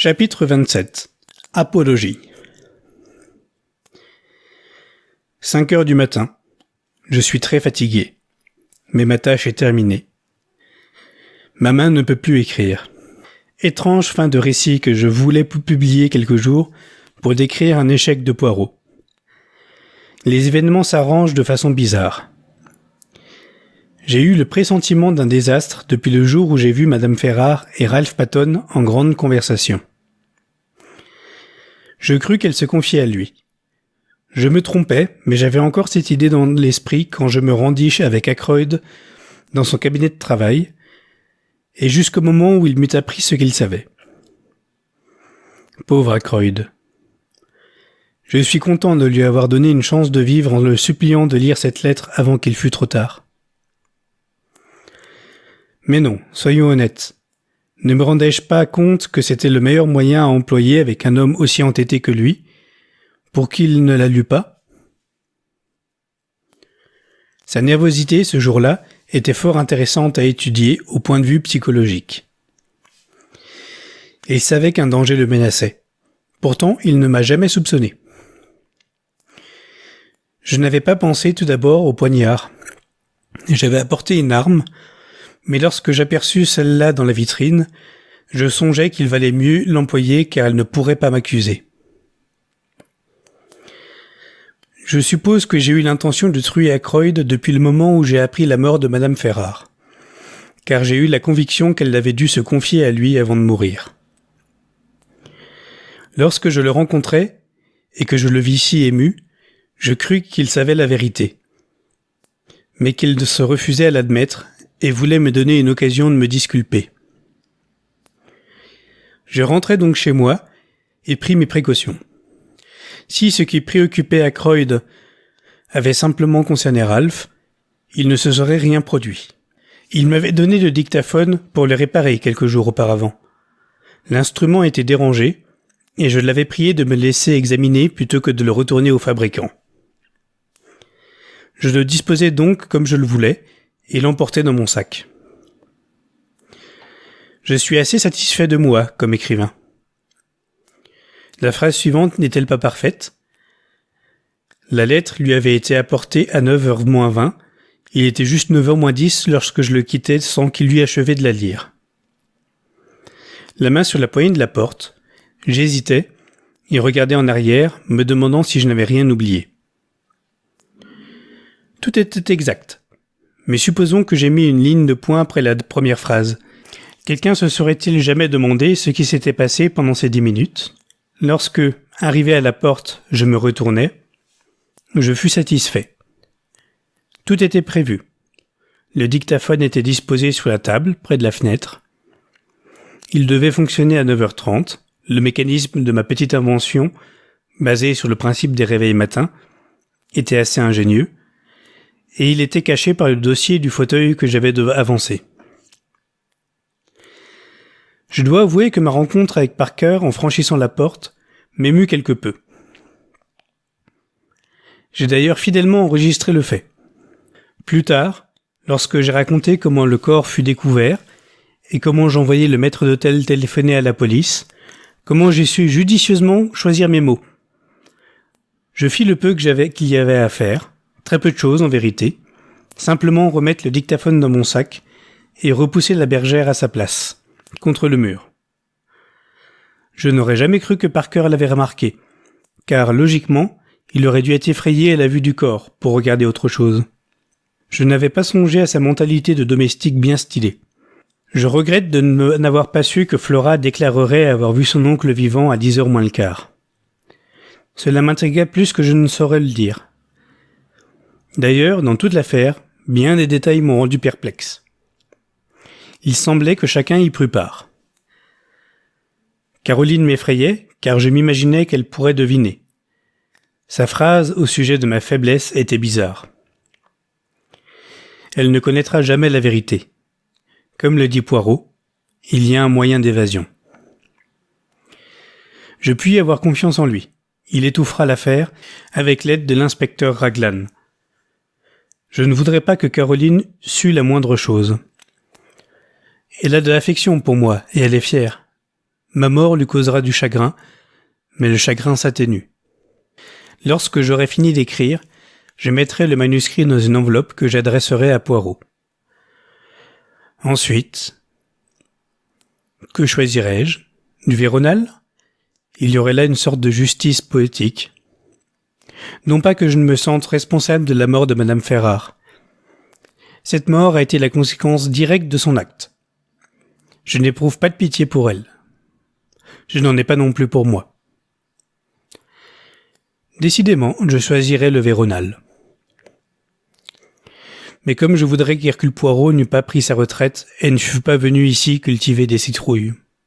Chapitre 27. Apologie. 5 heures du matin. Je suis très fatigué. Mais ma tâche est terminée. Ma main ne peut plus écrire. Étrange fin de récit que je voulais publier quelques jours pour décrire un échec de Poirot. Les événements s'arrangent de façon bizarre. J'ai eu le pressentiment d'un désastre depuis le jour où j'ai vu Madame Ferrare et Ralph Paton en grande conversation. Je crus qu'elle se confiait à lui. Je me trompais, mais j'avais encore cette idée dans l'esprit quand je me rendis avec Ackroyd dans son cabinet de travail, et jusqu'au moment où il m'eut appris ce qu'il savait. Pauvre Ackroyd. Je suis content de lui avoir donné une chance de vivre en le suppliant de lire cette lettre avant qu'il fût trop tard. Mais non, soyons honnêtes. Ne me rendais-je pas compte que c'était le meilleur moyen à employer avec un homme aussi entêté que lui, pour qu'il ne la lût pas? Sa nervosité, ce jour-là, était fort intéressante à étudier au point de vue psychologique. Il savait qu'un danger le menaçait. Pourtant, il ne m'a jamais soupçonné. Je n'avais pas pensé tout d'abord au poignard. J'avais apporté une arme, mais lorsque j'aperçus celle-là dans la vitrine, je songeais qu'il valait mieux l'employer car elle ne pourrait pas m'accuser. Je suppose que j'ai eu l'intention de tuer Ackroyd depuis le moment où j'ai appris la mort de Madame Ferrare, car j'ai eu la conviction qu'elle avait dû se confier à lui avant de mourir. Lorsque je le rencontrai, et que je le vis si ému, je crus qu'il savait la vérité, mais qu'il se refusait à l'admettre et voulait me donner une occasion de me disculper. Je rentrai donc chez moi et pris mes précautions. Si ce qui préoccupait Ackroyd avait simplement concerné Ralph, il ne se serait rien produit. Il m'avait donné le dictaphone pour le réparer quelques jours auparavant. L'instrument était dérangé et je l'avais prié de me laisser examiner plutôt que de le retourner au fabricant. Je le disposai donc comme je le voulais et l'emportai dans mon sac. Je suis assez satisfait de moi comme écrivain. La phrase suivante n'est-elle pas parfaite? La lettre lui avait été apportée à 9h moins 20. Il était juste 9h moins 10 lorsque je le quittais sans qu'il lui achevait de la lire. La main sur la poignée de la porte, j'hésitais et regardais en arrière, me demandant si je n'avais rien oublié. Tout était exact. Mais supposons que j'ai mis une ligne de point après la première phrase. Quelqu'un se serait-il jamais demandé ce qui s'était passé pendant ces 10 minutes? Lorsque, arrivé à la porte, je me retournai, je fus satisfait. Tout était prévu. Le dictaphone était disposé sur la table, près de la fenêtre. Il devait fonctionner à 9h30. Le mécanisme de ma petite invention, basé sur le principe des réveils matins, était assez ingénieux, et il était caché par le dossier du fauteuil que j'avais avancé. Je dois avouer que ma rencontre avec Parker en franchissant la porte m'émut quelque peu. J'ai d'ailleurs fidèlement enregistré le fait. Plus tard, lorsque j'ai raconté comment le corps fut découvert et comment j'envoyai le maître d'hôtel téléphoner à la police, comment j'ai su judicieusement choisir mes mots. Je fis le peu qu'il y avait à faire, très peu de choses en vérité, simplement remettre le dictaphone dans mon sac et repousser la bergère à sa place, contre le mur. Je n'aurais jamais cru que Parker l'avait remarqué, car logiquement, il aurait dû être effrayé à la vue du corps pour regarder autre chose. Je n'avais pas songé à sa mentalité de domestique bien stylé. Je regrette de n'avoir pas su que Flora déclarerait avoir vu son oncle vivant à 10h moins le quart. Cela m'intriguait plus que je ne saurais le dire. D'ailleurs, dans toute l'affaire, bien des détails m'ont rendu perplexe. Il semblait que chacun y prût part. Caroline m'effrayait, car je m'imaginais qu'elle pourrait deviner. Sa phrase au sujet de ma faiblesse était bizarre. Elle ne connaîtra jamais la vérité. Comme le dit Poirot, il y a un moyen d'évasion. Je puis avoir confiance en lui. Il étouffera l'affaire avec l'aide de l'inspecteur Raglan. Je ne voudrais pas que Caroline sût la moindre chose. Elle a de l'affection pour moi et elle est fière. Ma mort lui causera du chagrin, mais le chagrin s'atténue. Lorsque j'aurai fini d'écrire, je mettrai le manuscrit dans une enveloppe que j'adresserai à Poirot. Ensuite, que choisirai-je? Du Véronal? Il y aurait là une sorte de justice poétique. Non pas que je ne me sente responsable de la mort de Madame Ferrare. Cette mort a été la conséquence directe de son acte. Je n'éprouve pas de pitié pour elle. Je n'en ai pas non plus pour moi. Décidément, je choisirai le Véronal. Mais comme je voudrais qu'Hercule Poirot n'eût pas pris sa retraite et ne fût pas venu ici cultiver des citrouilles.